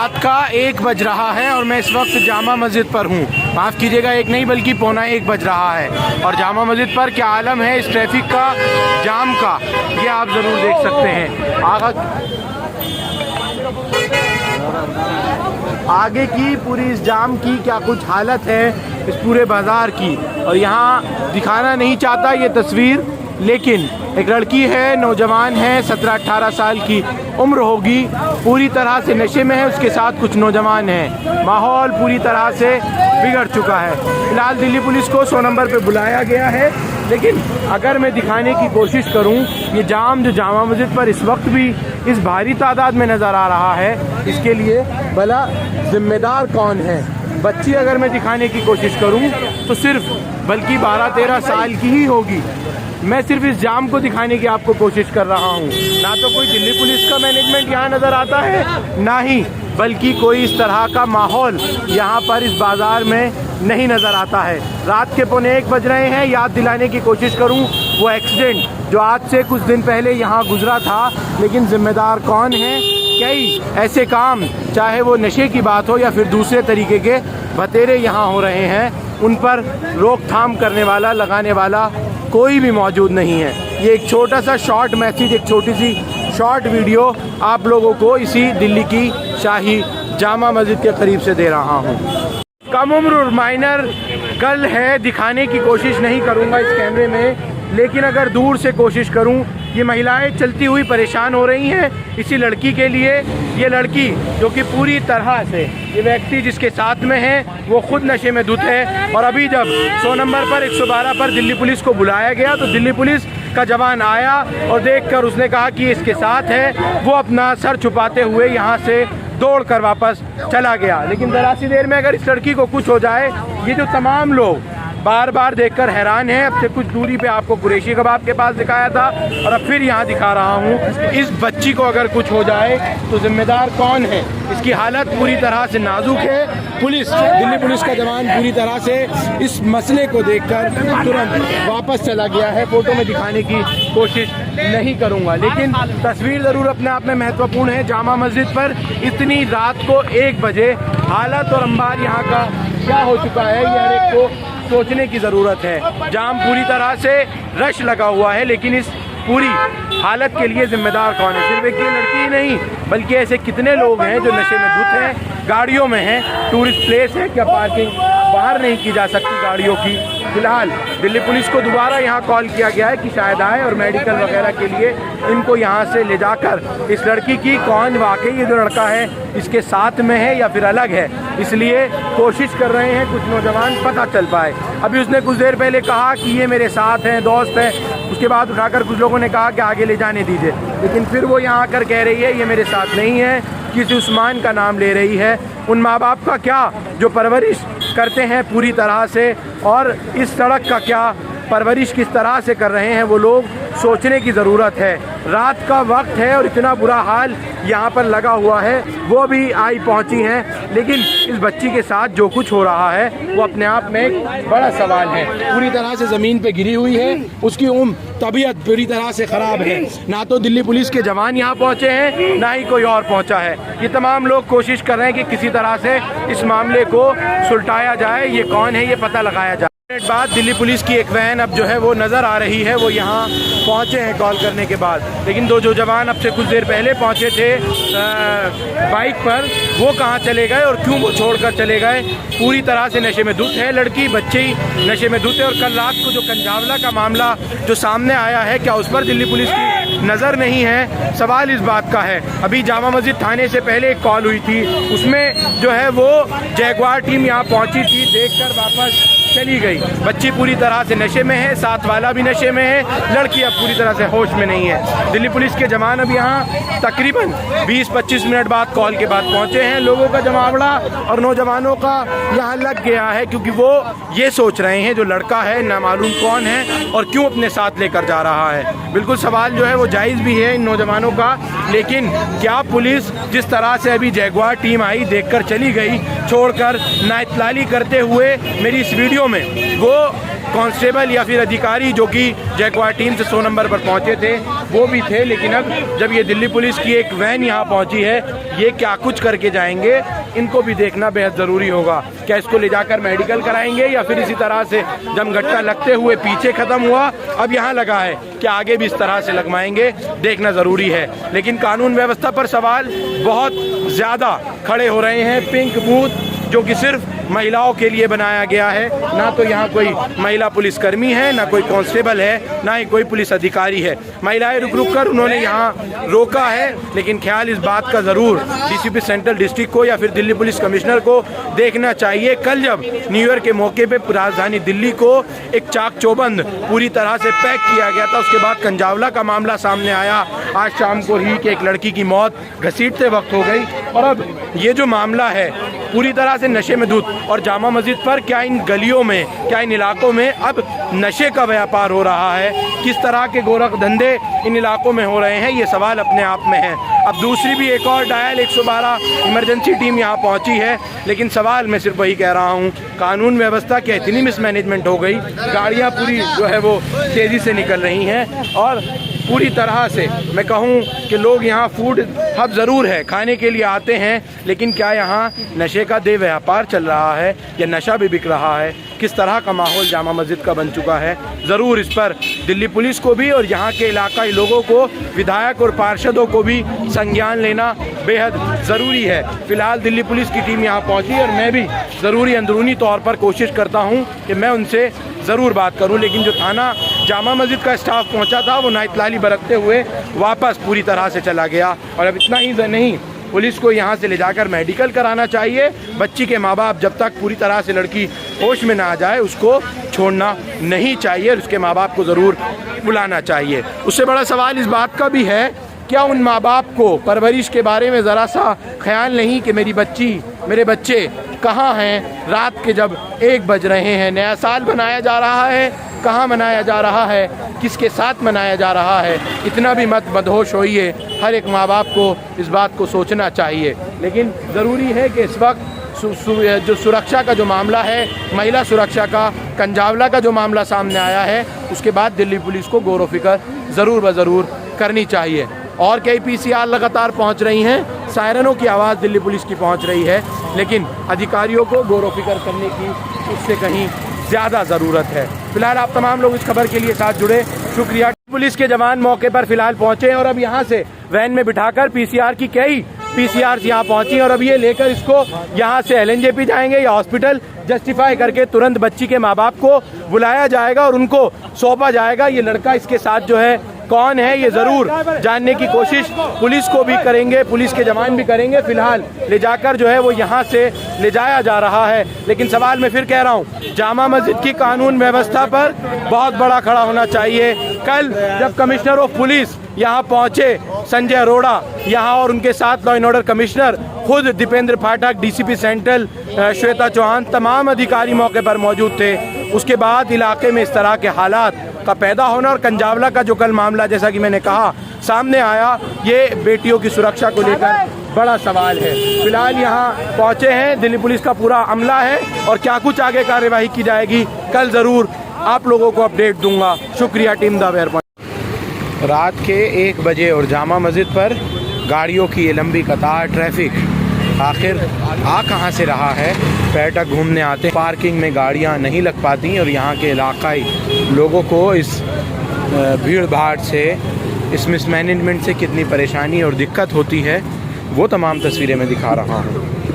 रात का 1 बज रहा है और मैं इस वक्त जामा मस्जिद पर हूँ। माफ़ कीजिएगा, 1 नहीं बल्कि पौना 1 बज रहा है और जामा मस्जिद पर क्या आलम है इस ट्रैफिक का, जाम का, ये आप ज़रूर देख सकते हैं। आगे की पूरी इस जाम की क्या कुछ हालत है इस पूरे बाज़ार की, और यहाँ दिखाना नहीं चाहता ये तस्वीर, लेकिन एक लड़की है, नौजवान है, 17-18 साल की उम्र होगी, पूरी तरह से नशे में है, उसके साथ कुछ नौजवान हैं। माहौल पूरी तरह से बिगड़ चुका है। फिलहाल दिल्ली पुलिस को 100 नंबर पे बुलाया गया है, लेकिन अगर मैं दिखाने की कोशिश करूं, ये जाम जो जामा मस्जिद पर इस वक्त भी इस भारी तादाद में नज़र आ रहा है, इसके लिए भला जिम्मेदार कौन है? बच्ची अगर मैं दिखाने की कोशिश करूं तो सिर्फ बल्कि 12-13 साल की ही होगी। मैं सिर्फ इस जाम को दिखाने की आपको कोशिश कर रहा हूं। ना तो कोई दिल्ली पुलिस का मैनेजमेंट यहाँ नज़र आता है, ना ही बल्कि कोई इस तरह का माहौल यहाँ पर इस बाज़ार में नहीं नज़र आता है। रात के पौने 1 बज रहे हैं। याद दिलाने की कोशिश करूँ वो एक्सीडेंट जो आज से कुछ दिन पहले यहाँ गुजरा था, लेकिन ज़िम्मेदार कौन है? कई ऐसे काम, चाहे वो नशे की बात हो या फिर दूसरे तरीके के बतेरे यहाँ हो रहे हैं, उन पर रोकथाम करने वाला, लगाने वाला कोई भी मौजूद नहीं है। ये एक छोटा सा शॉर्ट मैसेज, एक छोटी सी शॉर्ट वीडियो आप लोगों को इसी दिल्ली की शाही जामा मस्जिद के करीब से दे रहा हूँ। कम उम्र और माइनर गर्ल है, दिखाने की कोशिश नहीं करूँगा इस कैमरे में, लेकिन अगर दूर से कोशिश करूँ, ये महिलाएं चलती हुई परेशान हो रही हैं इसी लड़की के लिए। ये लड़की जो कि पूरी तरह से, ये व्यक्ति जिसके साथ में है वो खुद नशे में धुत है, और अभी जब 100 नंबर पर 112 पर दिल्ली पुलिस को बुलाया गया तो दिल्ली पुलिस का जवान आया और देखकर उसने कहा कि इसके साथ है। वो अपना सर छुपाते हुए यहाँ से दौड़कर वापस चला गया। लेकिन ज़रा सी देर में अगर इस लड़की को कुछ हो जाए, ये जो तमाम लोग बार बार देखकर हैरान हैं। अब से कुछ दूरी पे आपको कुरैशी कबाब के पास दिखाया था और अब फिर यहाँ दिखा रहा हूँ। इस बच्ची को अगर कुछ हो जाए तो जिम्मेदार कौन है? इसकी हालत पूरी तरह से नाजुक है। पुलिस, दिल्ली पुलिस का जवान पूरी तरह से इस मसले को देखकर तुरंत वापस चला गया है। फोटो में दिखाने की कोशिश नहीं करूँगा, लेकिन तस्वीर ज़रूर अपने आप में महत्वपूर्ण है। जामा मस्जिद पर इतनी रात को 1 बजे हालत और अंबार यहाँ का क्या हो चुका है, ये हर एक को सोचने की ज़रूरत है। जाम पूरी तरह से रश लगा हुआ है, लेकिन इस पूरी हालत के लिए ज़िम्मेदार कौन है? सिर्फ एक ये लड़की ही नहीं, बल्कि ऐसे कितने लोग हैं जो नशे में धुत हैं, गाड़ियों में हैं। टूरिस्ट प्लेस है, क्या पार्किंग बाहर नहीं की जा सकती गाड़ियों की? फिलहाल दिल्ली पुलिस को दोबारा यहाँ कॉल किया गया है कि शायद आए और मेडिकल वगैरह के लिए इनको यहाँ से ले जाकर इस लड़की की कौन वाकई ये जो लड़का है इसके साथ में है या फिर अलग है, इसलिए कोशिश कर रहे हैं कुछ नौजवान पता चल पाए। अभी उसने कुछ देर पहले कहा कि ये मेरे साथ हैं, दोस्त हैं, उसके बाद उठाकर कुछ लोगों ने कहा कि आगे ले जाने दीजिए, लेकिन फिर वो यहाँ आकर कह रही है ये मेरे साथ नहीं है, किसी उस्मान का नाम ले रही है। उन माँ बाप का क्या जो परवरिश करते हैं पूरी तरह से, और इस सड़क का क्या परवरिश किस तरह से कर रहे हैं वो लोग, सोचने की ज़रूरत है। रात का वक्त है और इतना बुरा हाल यहाँ पर लगा हुआ है। वो भी आई पहुँची हैं, लेकिन इस बच्ची के साथ जो कुछ हो रहा है वो अपने आप में एक बड़ा सवाल है। पूरी तरह से ज़मीन पे गिरी हुई है, उसकी तबीयत पूरी तरह से ख़राब है। ना तो दिल्ली पुलिस के जवान यहाँ पहुँचे हैं, ना ही कोई और पहुँचा है। ये तमाम लोग कोशिश कर रहे हैं कि किसी तरह से इस मामले को सुलटाया जाए, ये कौन है ये पता लगाया जाए। मिनट बाद दिल्ली पुलिस की एक वैन अब जो है वो नज़र आ रही है, वो यहाँ पहुँचे हैं कॉल करने के बाद, लेकिन जो जवान अब से कुछ देर पहले पहुँचे थे बाइक पर, वो कहाँ चले गए और क्यों वो छोड़कर चले गए? पूरी तरह से नशे में धुत है लड़की, बच्चे ही नशे में धुत है। और कल रात को जो कंझावला का मामला जो सामने आया है, क्या उस पर दिल्ली पुलिस की नज़र नहीं है? सवाल इस बात का है। अभी जामा मस्जिद थाने से पहले एक कॉल हुई थी, उसमें जो है वो जैगुआर टीम यहाँ पहुँची थी, देखकर वापस चली गई। बच्ची पूरी तरह से नशे में है, साथ वाला भी नशे में है, लड़की अब पूरी तरह से होश में नहीं है। दिल्ली पुलिस के जवान अब यहाँ तकरीबन 20-25 मिनट बाद कॉल के बाद पहुँचे हैं। लोगों का जमावड़ा और नौजवानों का यहाँ लग गया है, क्योंकि वो ये सोच रहे हैं जो लड़का है नामालूम कौन है और क्यों अपने साथ लेकर जा रहा है। बिल्कुल सवाल जो है वो जायज़ भी है इन नौजवानों का, लेकिन क्या पुलिस जिस तरह से अभी जैगुआर टीम आई देखकर चली गई, छोड़कर ना इत्तलाली करते हुए, मेरी इस वीडियो में वो कांस्टेबल या फिर अधिकारी जो कि जयकुआर टीम से 100 नंबर पर पहुंचे थे वो भी थे। लेकिन अब जब ये दिल्ली पुलिस की एक वैन यहाँ पहुंची है, ये क्या कुछ करके जाएंगे इनको भी देखना बेहद ज़रूरी होगा। क्या इसको ले जाकर मेडिकल कराएंगे या फिर इसी तरह से जमघट्टा लगते हुए पीछे ख़त्म हुआ, अब यहाँ लगा है कि आगे भी इस तरह से लगवाएंगे, देखना ज़रूरी है। लेकिन कानून व्यवस्था पर सवाल बहुत ज़्यादा खड़े हो रहे हैं। पिंक बूथ जो कि सिर्फ महिलाओं के लिए बनाया गया है, ना तो यहाँ कोई महिला पुलिसकर्मी है, ना कोई कांस्टेबल है, ना ही कोई पुलिस अधिकारी है। महिलाएं रुक रुक कर उन्होंने यहाँ रोका है, लेकिन ख्याल इस बात का ज़रूर डीसीपी सेंट्रल डिस्ट्रिक्ट को या फिर दिल्ली पुलिस कमिश्नर को देखना चाहिए। कल जब न्यू ईयर के मौके पे राजधानी दिल्ली को एक चाक चौबंद पूरी तरह से पैक किया गया था, उसके बाद कंजावला का मामला सामने आया आज शाम को ही कि एक लड़की की मौत घसीटते वक्त हो गई। और अब ये जो मामला है पूरी तरह से नशे में धुत, और जामा मस्जिद पर क्या इन गलियों में, क्या इन इलाकों में अब नशे का व्यापार हो रहा है, किस तरह के गोरख धंधे इन इलाकों में हो रहे हैं, ये सवाल अपने आप में है। अब दूसरी भी एक और डायल 112 इमरजेंसी टीम यहाँ पहुँची है, लेकिन सवाल मैं सिर्फ वही कह रहा हूँ, कानून व्यवस्था क्या इतनी मिसमैनेजमेंट हो गई, गाड़ियाँ पूरी जो है वो तेज़ी से निकल रही हैं और पूरी तरह से मैं कहूँ कि लोग यहाँ फूड हब ज़रूर है, खाने के लिए आते हैं, लेकिन क्या यहाँ नशे का दे व्यापार चल रहा है या नशा भी बिक रहा है, किस तरह का माहौल जामा मस्जिद का बन चुका है। ज़रूर इस पर दिल्ली पुलिस को भी और यहाँ के इलाकाई लोगों को, विधायक और पार्षदों को भी संज्ञान लेना बेहद ज़रूरी है। फ़िलहाल दिल्ली पुलिस की टीम यहाँ पहुँची और मैं भी ज़रूरी अंदरूनी तौर पर कोशिश करता हूँ कि मैं उनसे ज़रूर बात करूँ, लेकिन जो थाना जामा मस्जिद का स्टाफ पहुँचा था वो नाइतलाली बरतते हुए वापस पूरी तरह से चला गया। और अब इतना ही नहीं, पुलिस को यहाँ से ले जाकर मेडिकल कराना चाहिए। बच्ची के माँ बाप जब तक पूरी तरह से लड़की होश में ना आ जाए उसको छोड़ना नहीं चाहिए, और उसके माँ बाप को ज़रूर बुलाना चाहिए। उससे बड़ा सवाल इस बात का भी है, क्या उन माँ बाप को परवरिश के बारे में ज़रा सा ख्याल नहीं कि मेरी बच्ची, मेरे बच्चे कहाँ हैं? रात के जब 1 बज रहे हैं, नया साल मनाया जा रहा है, कहाँ मनाया जा रहा है, किसके साथ मनाया जा रहा है? इतना भी मत मदहोश होइए। हर एक माँ बाप को इस बात को सोचना चाहिए। लेकिन ज़रूरी है कि इस वक्त जो सुरक्षा का जो मामला है, महिला सुरक्षा का, कंजावला का जो मामला सामने आया है, उसके बाद दिल्ली पुलिस को गौर व फिक्र ज़रूर ब ज़रूर करनी चाहिए। और कई पीसीआर लगातार पहुंच रही हैं, सायरनों की आवाज़ दिल्ली पुलिस की पहुंच रही है, लेकिन अधिकारियों को गौर व फिक्र करने की उससे कहीं ज़्यादा ज़रूरत है। फिलहाल आप तमाम लोग इस खबर के लिए साथ जुड़े, शुक्रिया। पुलिस के जवान मौके पर फिलहाल पहुंचे और अब यहाँ से वैन में बिठाकर पीसीआर की कई पीसीआर यहाँ पहुंची और अब ये लेकर इसको यहाँ से एलएनजेपी जाएंगे या हॉस्पिटल जस्टिफाई करके तुरंत बच्ची के माँ बाप को बुलाया जाएगा और उनको सौंपा जाएगा। ये लड़का इसके साथ जो है कौन है ये ज़रूर जानने की कोशिश पुलिस को भी करेंगे, पुलिस के जवान भी करेंगे। फिलहाल ले जाकर जो है वो यहाँ से ले जाया जा रहा है। लेकिन सवाल मैं फिर कह रहा हूँ, जामा मस्जिद की कानून व्यवस्था पर बहुत बड़ा खड़ा होना चाहिए। कल जब कमिश्नर ऑफ पुलिस यहाँ पहुँचे, संजय अरोड़ा यहाँ, और उनके साथ लॉ एंड ऑर्डर कमिश्नर खुद दीपेंद्र फाटक, डीसीपी सेंट्रल श्वेता चौहान, तमाम अधिकारी मौके पर मौजूद थे। उसके बाद इलाके में इस तरह के हालात का पैदा होना और कंजावला का जो कल मामला जैसा कि मैंने कहा सामने आया, ये बेटियों की सुरक्षा को लेकर बड़ा सवाल है। फिलहाल यहाँ पहुँचे हैं, दिल्ली पुलिस का पूरा अमला है और क्या कुछ आगे कार्यवाही की जाएगी कल ज़रूर आप लोगों को अपडेट दूंगा। शुक्रिया टीम द अवेयर पॉइंट। रात के 1 बजे और जामा मस्जिद पर गाड़ियों की ये लंबी कतार, ट्रैफिक आखिर आ कहाँ से रहा है? पर्यटक घूमने आते, पार्किंग में गाड़ियाँ नहीं लग पाती और यहाँ के इलाकाई लोगों को इस भीड़ भाड़ से, इस मिसमैनेजमेंट से कितनी परेशानी और दिक्कत होती है वो तमाम तस्वीरें मैं दिखा रहा हूँ।